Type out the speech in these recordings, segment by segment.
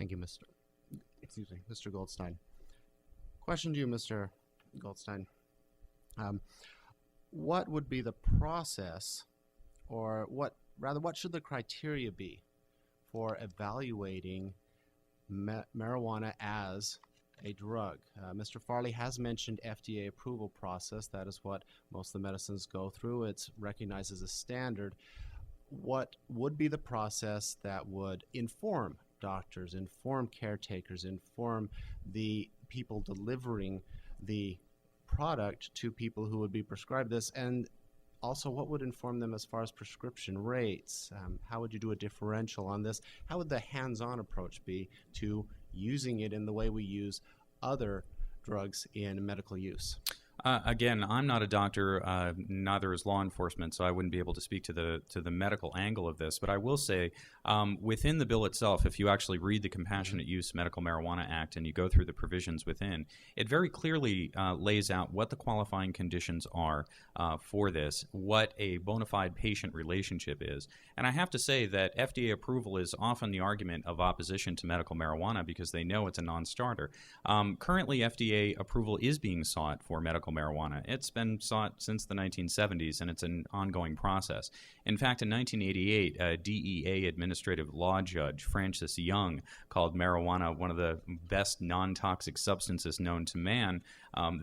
Thank you, Mr. Goldstein. Question to you, Mr. Goldstein. What would be the process, or what should the criteria be for evaluating marijuana as a drug? Mr. Farley has mentioned FDA approval process. That is what most of the medicines go through. It's recognized as a standard. What would be the process that would inform doctors, inform caretakers, inform the people delivering the product to people who would be prescribed this, and also what would inform them as far as prescription rates? How would you do a differential on this? How would the hands-on approach be to using it in the way we use other drugs in medical use? Again, I'm not a doctor, neither is law enforcement, so I wouldn't be able to speak to the medical angle of this. But I will say, within the bill itself, if you actually read the Compassionate Use Medical Marijuana Act and you go through the provisions within, it very clearly lays out what the qualifying conditions are for this, what a bona fide patient relationship is. And I have to say that FDA approval is often the argument of opposition to medical marijuana because they know it's a non-starter. Currently, FDA approval is being sought for medical marijuana. It's been sought since the 1970s, and it's an ongoing process. In fact, in 1988, a DEA administrative law judge, Francis Young, called marijuana one of the best non-toxic substances known to man.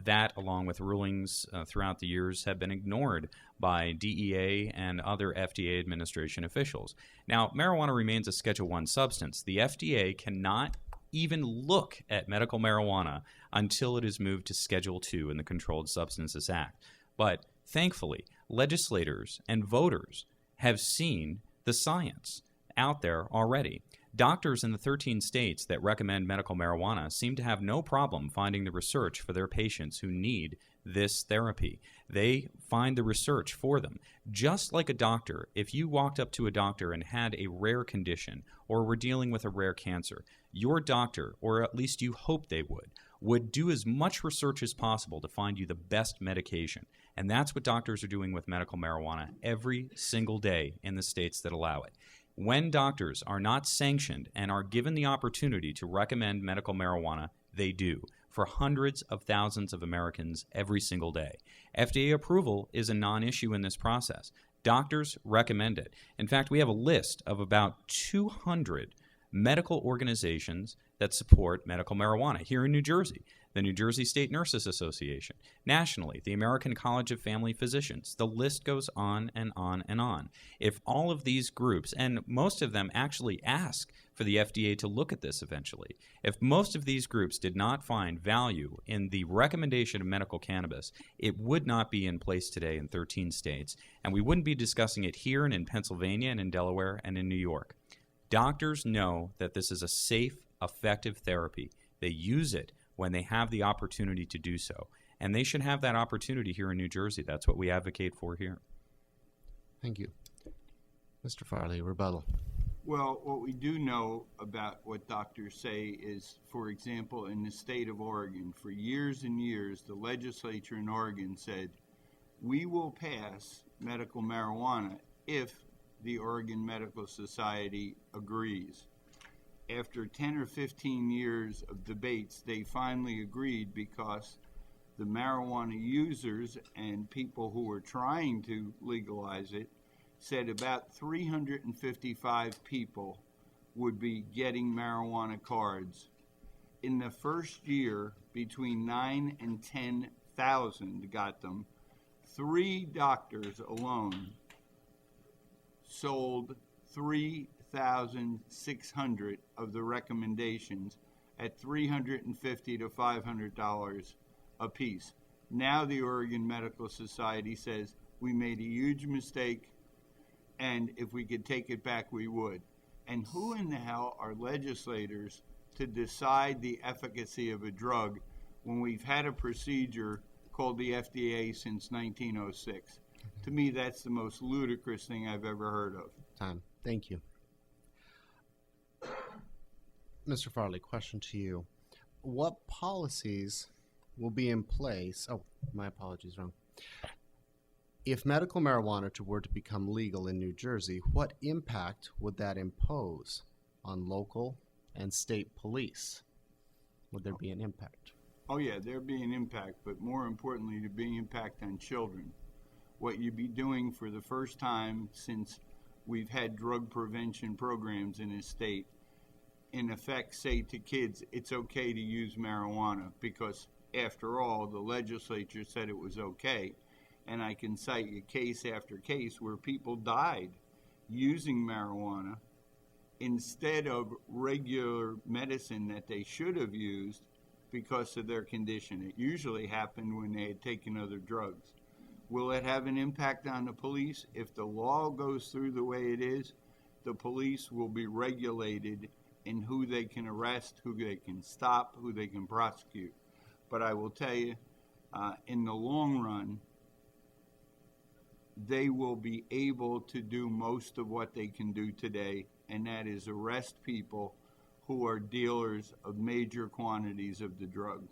That, along with rulings throughout the years, have been ignored by DEA and other FDA administration officials. Now, marijuana remains a Schedule I substance. The FDA cannot even look at medical marijuana until it is moved to Schedule II in the Controlled Substances Act. But thankfully, legislators and voters have seen the science out there already. Doctors in the 13 states that recommend medical marijuana seem to have no problem finding the research for their patients who need this therapy. They find the research for them. Just like a doctor, if you walked up to a doctor and had a rare condition or were dealing with a rare cancer, your doctor, or at least you hope they would do as much research as possible to find you the best medication. And that's what doctors are doing with medical marijuana every single day in the states that allow it. When doctors are not sanctioned and are given the opportunity to recommend medical marijuana, they do, for hundreds of thousands of Americans every single day. FDA approval is a non-issue in this process. Doctors recommend it. In fact, we have a list of about 200 medical organizations that support medical marijuana here in New Jersey. The New Jersey State Nurses Association, nationally, the American College of Family Physicians. The list goes on and on and on. If all of these groups, and most of them actually ask for the FDA to look at this eventually, if most of these groups did not find value in the recommendation of medical cannabis, it would not be in place today in 13 states, and we wouldn't be discussing it here and in Pennsylvania and in Delaware and in New York. Doctors know that this is a safe, effective therapy. They use it when they have the opportunity to do so. And they should have that opportunity here in New Jersey. That's what we advocate for here. Thank you. Mr. Farley, rebuttal. Well, what we do know about what doctors say is, for example, in the state of Oregon, for years and years, the legislature in Oregon said, we will pass medical marijuana if the Oregon Medical Society agrees. After 10 or 15 years of debates, they finally agreed because the marijuana users and people who were trying to legalize it said about 355 people would be getting marijuana cards. In the first year, between 9 and 10,000 got them. 3 doctors alone sold 3,600 of the recommendations at $350 to $500 a piece. Now the Oregon Medical Society says we made a huge mistake, and if we could take it back, we would. And who in the hell are legislators to decide the efficacy of a drug when we've had a procedure called the FDA since 1906? To me, that's the most ludicrous thing I've ever heard of. Time. Thank you. Mr. Farley, question to you. What policies will be in place? Oh, my apologies, wrong. If medical marijuana were to become legal in New Jersey, what impact would that impose on local and state police? Would there be an impact? Oh yeah, there'd be an impact, but more importantly, there'd be an impact on children. What you'd be doing for the first time since we've had drug prevention programs in this state, in effect say to kids, it's okay to use marijuana, because after all, the legislature said it was okay. And I can cite you case after case where people died using marijuana instead of regular medicine that they should have used because of their condition. It usually happened when they had taken other drugs. Will it have an impact on the police? If the law goes through the way it is, the police will be regulated in who they can arrest, who they can stop, who they can prosecute. But I will tell you, in the long run, they will be able to do most of what they can do today, and that is arrest people who are dealers of major quantities of the drug.